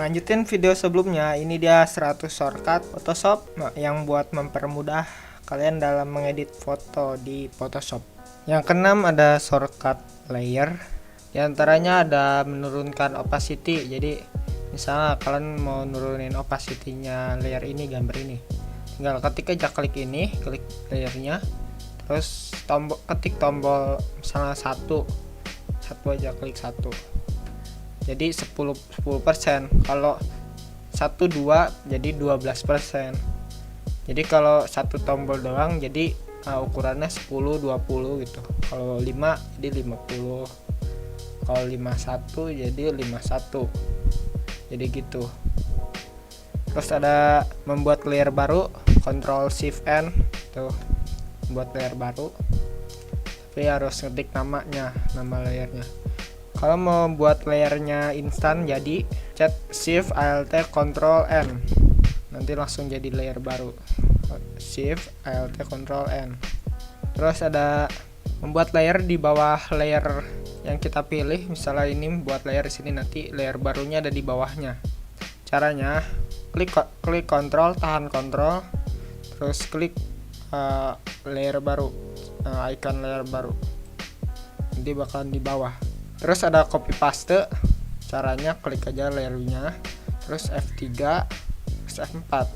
Lanjutin video sebelumnya, ini dia 100 shortcut Photoshop yang buat mempermudah kalian dalam mengedit foto di Photoshop. Yang keenam ada shortcut layer. Di antaranya ada menurunkan opacity. Jadi misalnya kalian mau nurunin opacity-nya layer ini, gambar ini, tinggal ketik aja, klik ini, klik layernya, terus ketik tombol misalnya satu aja, klik satu. Jadi 10%. Kalau 1 2 jadi 12%. Jadi kalau satu tombol doang jadi ukurannya 10 20 gitu. Kalau 5 jadi 50. Kalau 51 jadi 51. Jadi gitu. Terus ada membuat layer baru, Ctrl Shift N tuh, membuat layer baru. Tapi harus ngetik namanya, nama layernya. Kalau mau buat layernya instan, jadi Shift Alt Ctrl N, nanti langsung jadi layer baru. Shift Alt Ctrl N. Terus ada membuat layer di bawah layer yang kita pilih. Misalnya ini buat layer di sini, nanti layer barunya ada di bawahnya. Caranya klik Ctrl, tahan Ctrl, terus klik layer baru, icon layer baru, nanti bakalan di bawah. Terus ada copy paste. Caranya klik aja layernya, terus F3, terus F4.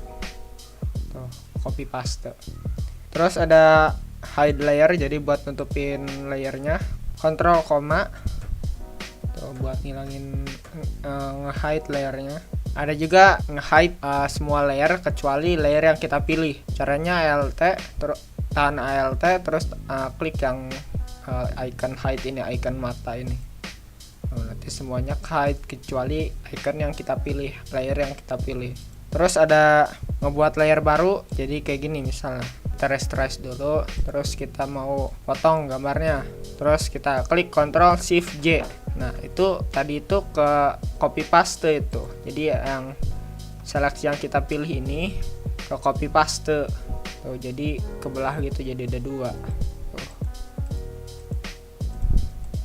Tuh, copy paste. Terus ada hide layer, jadi buat nutupin layernya, Ctrl koma. Tuh, buat ngilangin nge-hide layernya. Ada juga nge-hide semua layer kecuali layer yang kita pilih. Caranya Alt, tahan Alt, terus klik yang icon hide ini, icon mata ini. Nanti semuanya hide kecuali icon yang kita pilih, layer yang kita pilih. Terus ada ngebuat layer baru, jadi kayak gini misalnya. Kita resize dulu, terus kita mau potong gambarnya, terus kita klik Ctrl Shift J. Nah itu tadi itu ke copy paste itu, jadi yang seleksi yang kita pilih ini ke copy paste tuh, jadi kebelah gitu, jadi ada dua tuh.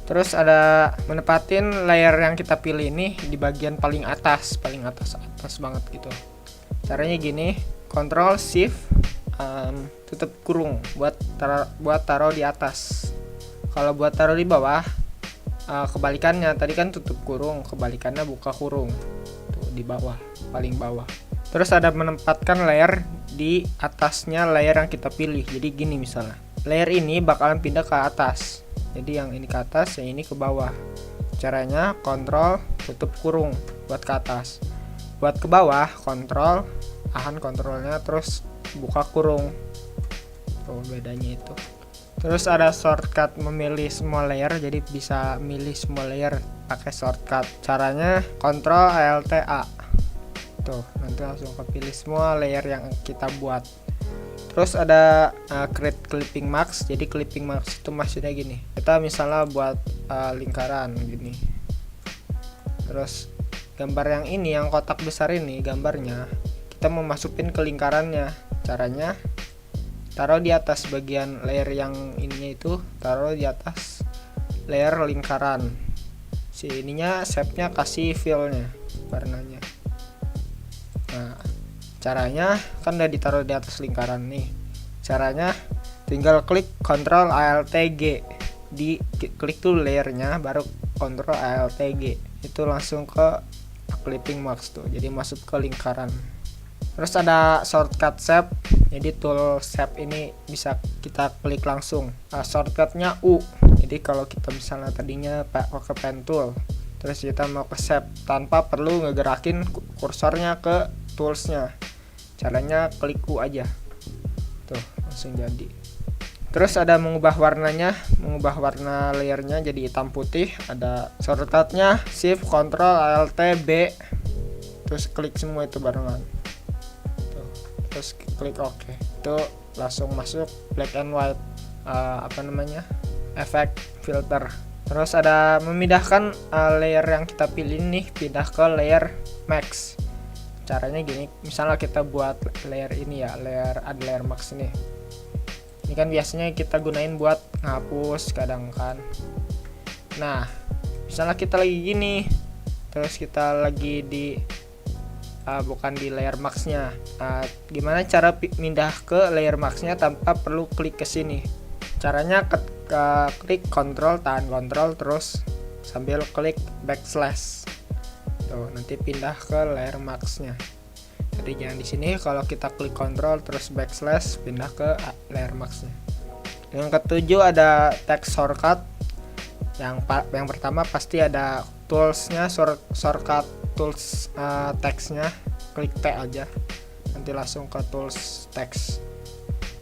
Terus ada menepatin layer yang kita pilih ini di bagian paling atas banget gitu. Caranya gini, Ctrl Shift tutup kurung buat taruh di atas. Kalau buat taruh di bawah, kebalikannya, tadi kan tutup kurung, kebalikannya buka kurung. Tuh di bawah, paling bawah. Terus ada menempatkan layer di atasnya layer yang kita pilih. Jadi gini misalnya, layer ini bakalan pindah ke atas. Jadi yang ini ke atas, yang ini ke bawah. Caranya Ctrl tutup kurung buat ke atas. Buat ke bawah, Ctrl, tahan Ctrl-nya, terus buka kurung. Tuh bedanya itu. Terus ada shortcut memilih semua layer, jadi bisa milih semua layer pakai shortcut. Caranya Ctrl Alt A. Tuh, nanti langsung kepilih semua layer yang kita buat. Terus ada create clipping mask. Jadi clipping mask itu maksudnya gini. Kita misalnya buat lingkaran gini. Terus gambar yang ini, yang kotak besar ini gambarnya, kita mau masukin ke lingkarannya. Caranya taruh di atas bagian layer yang ininya itu, taruh di atas layer lingkaran. Si ininya shape-nya kasih fill-nya, warnanya. Nah, caranya kan udah ditaruh di atas lingkaran nih. Caranya tinggal klik Ctrl Alt G, di klik tuh layernya, baru Ctrl Alt G. Itu langsung ke clipping mask tuh, jadi masuk ke lingkaran. Terus ada shortcut shape, jadi tool shape ini bisa kita klik langsung. Shortcutnya U, jadi kalau kita misalnya tadinya pakai pen tool, terus kita mau ke shape tanpa perlu ngegerakin kursornya ke toolsnya, caranya klik U aja, tuh langsung jadi. Terus ada mengubah warnanya, mengubah warna layernya jadi hitam putih. Ada shortcutnya Shift Ctrl Alt B, terus klik semua itu barengan. Terus klik OK, itu langsung masuk black and white efek filter. Terus ada memindahkan layer yang kita pilih nih, pindah ke layer max. Caranya gini, misalnya kita buat layer ini ya, ada layer max ini kan biasanya kita gunain buat ngapus kadang kan. Nah misalnya kita lagi gini, terus kita lagi di bukan di layer max-nya. Gimana cara pindah ke layer max-nya tanpa perlu klik ke sini? Caranya klik Ctrl, tahan Ctrl terus sambil klik backslash. Tuh, nanti pindah ke layer max-nya. Jadi jangan di sini, kalau kita klik Ctrl terus backslash pindah ke layer max-nya. Yang ketujuh ada text shortcut. Yang pertama pasti ada toolsnya, shortcut tools text-nya, klik T aja nanti langsung ke tools text.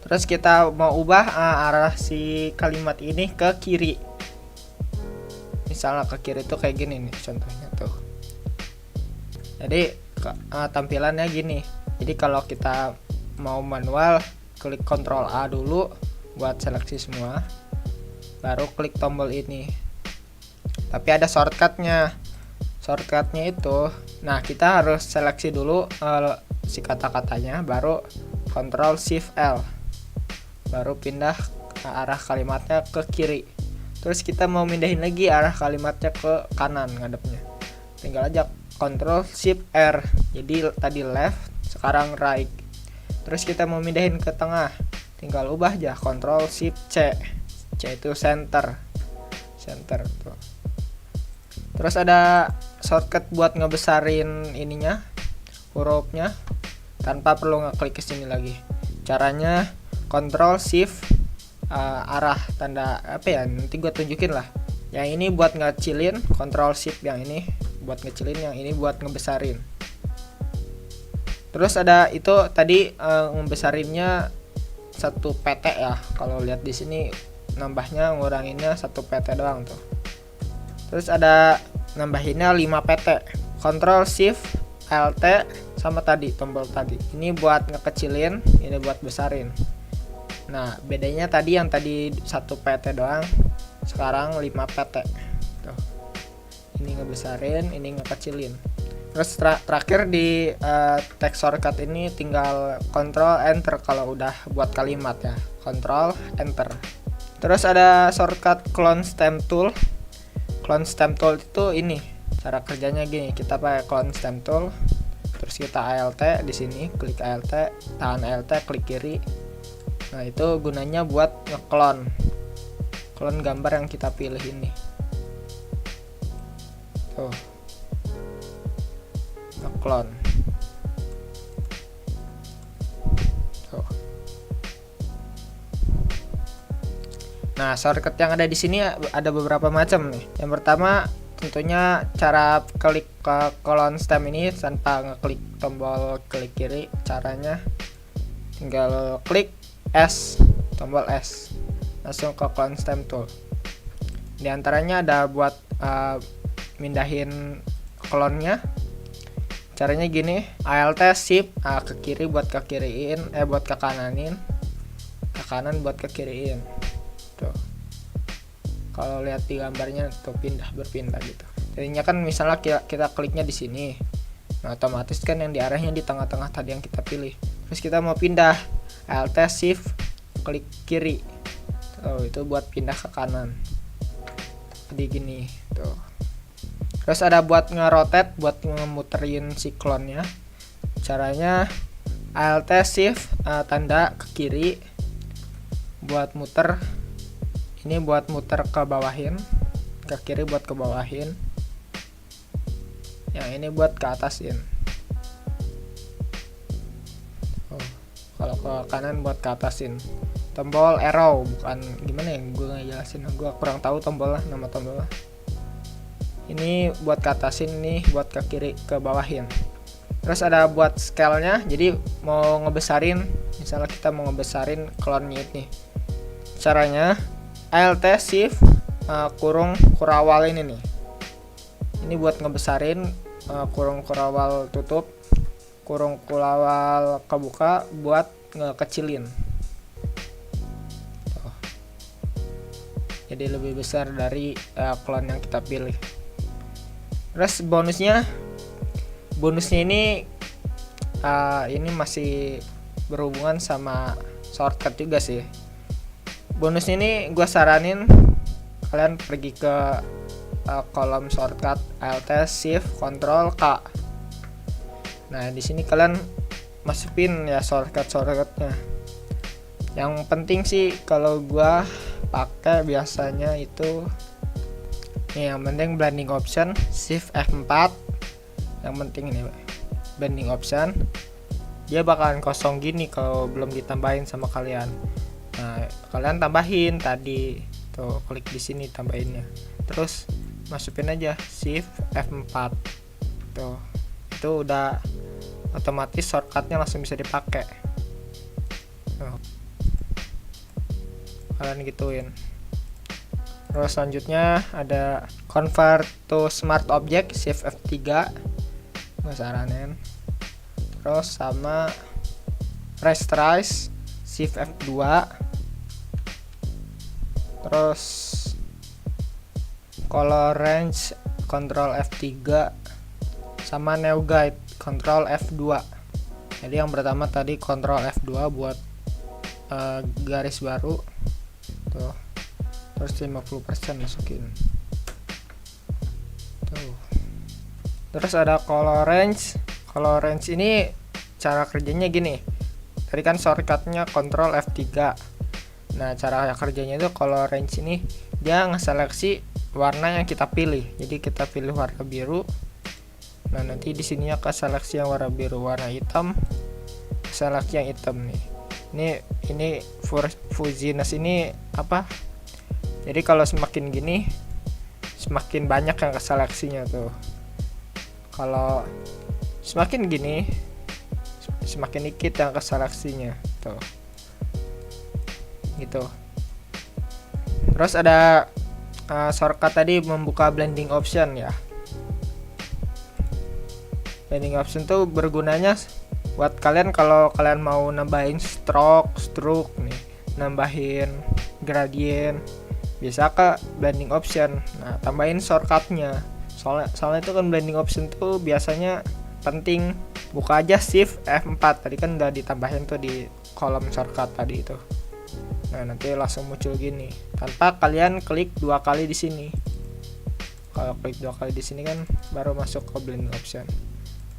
Terus kita mau ubah arah si kalimat ini ke kiri, misalnya ke kiri tuh kayak gini nih contohnya tuh. Jadi tampilannya gini. Jadi kalau kita mau manual, klik Ctrl A dulu buat seleksi semua, baru klik tombol ini. Tapi ada shortcutnya itu, nah kita harus seleksi dulu si kata-katanya, baru Ctrl Shift L, baru pindah arah kalimatnya ke kiri. Terus kita mau mindahin lagi arah kalimatnya ke kanan ngadepnya, tinggal aja Ctrl Shift R, jadi tadi left sekarang right. Terus kita mau mindahin ke tengah, tinggal ubah aja Ctrl Shift C, C itu center tuh. Terus ada shortcut buat ngebesarin ininya, hurufnya tanpa perlu ngeklik ke sini lagi. Caranya Ctrl Shift arah tanda apa ya, nanti gue tunjukin lah. Yang ini buat ngecilin, Ctrl Shift yang ini buat ngecilin, yang ini buat ngebesarin. Terus ada itu tadi ngebesarinnya 1 pt ya. Kalau lihat di sini nambahnya nguranginnya 1 pt doang tuh. Terus ada nambahinnya 5 pt. Ctrl Shift Alt sama tadi tombol tadi. Ini buat ngekecilin, ini buat besarin. Nah, bedanya tadi yang tadi 1 pt doang, sekarang 5 pt. Tuh. Ini ngebesarin, ini ngekecilin. Terus terakhir di text shortcut ini tinggal Ctrl Enter kalau udah buat kalimat ya. Ctrl Enter. Terus ada shortcut Clone Stem Tool. Clone Stem Tool itu ini cara kerjanya gini, kita pakai Clone Stem Tool, terus kita Alt di sini, klik Alt, tahan Alt, klik kiri. Nah itu gunanya buat ngeklon gambar yang kita pilih ini. Tuh, ngeklon. Tuh. Nah, shortcut yang ada di sini ada beberapa macam nih. Yang pertama tentunya cara klik ke Clone Stem ini tanpa ngeklik tombol klik kiri. Caranya tinggal klik S, tombol S, langsung ke Clone Stem Tool. Di antaranya ada buat mindahin klonnya. Caranya gini, Alt Shift ke kiri buat ke kiriin, buat ke kananin, ke kanan buat ke kiriin. Tuh. Kalau lihat di gambarnya tuh berpindah gitu. Jadinya kan misalnya kita kliknya di sini, nah otomatis kan yang diarahnya di tengah-tengah tadi yang kita pilih. Terus kita mau pindah, Alt Shift klik kiri. Tuh, itu buat pindah ke kanan. Jadi gini, tuh. Terus ada buat ngerotate, buat ngemuterin si klonnya. Caranya Alt Shift tanda ke kiri buat muter. Ini buat muter ke bawahin, ke kiri buat ke bawahin. Yang ini buat ke atasin. Oh, kalau ke kanan buat ke atasin. Tombol arrow, bukan gimana ya, gue ngejelasin, gue kurang tahu nama tombolnya. Ini buat ke atasin, ini buat ke kiri ke bawahin. Terus ada buat scale-nya, jadi mau ngebesarin, misalnya kita mau ngebesarin klonnya ini. Caranya Alt Shift kurung kurawal ini nih. Ini buat ngebesarin, kurung kurawal tutup, kurung kurawal kebuka buat ngekecilin. Tuh. Jadi lebih besar dari klon yang kita pilih. Terus bonusnya ini masih berhubungan sama shortcut juga sih. Bonus ini gue saranin kalian pergi ke kolom shortcut Alt Shift Ctrl K. Nah, di sini kalian masukin ya shortcutnya. Yang penting sih kalau gua pakai biasanya itu nih, yang penting blending option shift F4. Yang penting ini blending option, dia bakalan kosong gini kalau belum ditambahin sama kalian. Nah, kalian tambahin tadi tuh, klik di sini tambahinnya, terus masukin aja shift F4 tuh, itu udah otomatis shortcutnya langsung bisa dipakai. Kalian gituin. Terus selanjutnya ada convert to smart object shift F3, gue saranin. Terus sama rasterize shift F2. Terus color range control F3 sama new guide control F2. Jadi yang pertama tadi control F2 buat garis baru tuh, terus 50% masukin tuh. Terus ada color range ini cara kerjanya gini, tadi kan shortcutnya control F3. Nah, cara kerjanya itu color range ini dia ngeseleksi warna yang kita pilih. Jadi kita pilih warna biru. Nah, nanti di sininya ke seleksi yang warna biru, warna hitam seleksi yang hitam nih. Ini fuzziness ini apa? Jadi kalau semakin gini semakin banyak yang keseleksinya tuh. Kalau semakin gini semakin dikit yang keseleksinya tuh. Gitu. Terus ada shortcut tadi membuka blending option ya. Blending option tuh bergunanya buat kalian kalau kalian mau nambahin stroke nih, nambahin gradient, bisa ke blending option. Nah, tambahin shortcutnya. Soalnya itu kan blending option tuh biasanya penting. Buka aja shift F4, tadi kan udah ditambahin tuh di kolom shortcut tadi itu. Nah, nanti langsung muncul gini tanpa kalian klik 2 kali di sini. Kalau klik 2 kali di sini kan baru masuk ke blending option.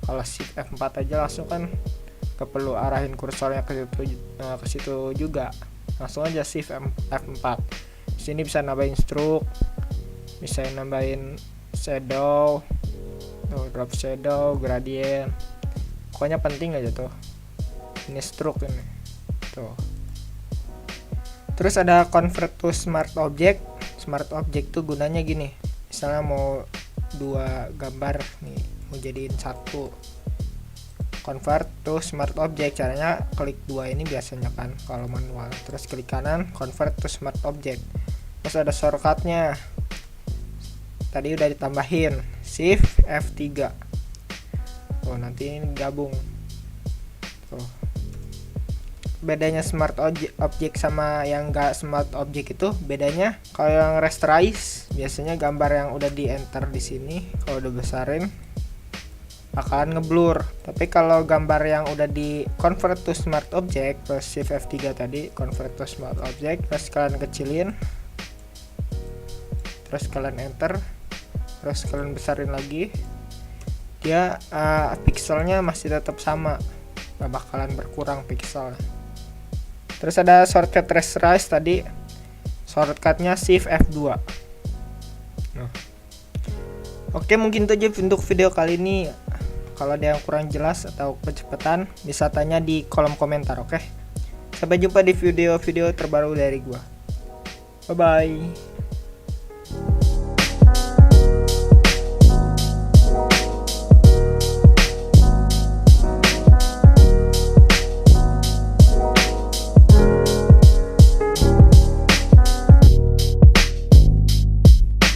Kalau shift F4 aja langsung kan perlu arahin kursornya ke situ juga. Langsung aja shift F4. Di sini bisa nambahin stroke, bisa nambahin shadow, drop shadow, gradient. Pokoknya penting aja tuh. Ini stroke ini. Tuh. Terus ada convert to smart object. Smart object tuh gunanya gini. Misalnya mau 2 gambar nih, mau jadiin 1. Convert to smart object, caranya klik 2 ini biasanya kan kalau manual. Terus klik kanan, convert to smart object. Terus ada shortcutnya. Tadi udah ditambahin, shift F3. Tuh, nanti ini gabung. Tuh. Bedanya smart object sama yang enggak smart object itu bedanya, kalau yang rasterize biasanya gambar yang udah di enter di sini kalau udah besarin bakalan ngeblur. Tapi kalau gambar yang udah di convert to smart object, plus shift F3 tadi convert to smart object, terus kalian kecilin, terus kalian enter, terus kalian besarin lagi, dia pixelnya masih tetap sama, gak bakalan berkurang pixel. Terus ada shortcut rasterize tadi, shortcutnya shift F2. Nah. Oke, mungkin itu aja untuk video kali ini. Kalau ada yang kurang jelas atau kecepatan, bisa tanya di kolom komentar, oke? Sampai jumpa di video-video terbaru dari gua. Bye bye.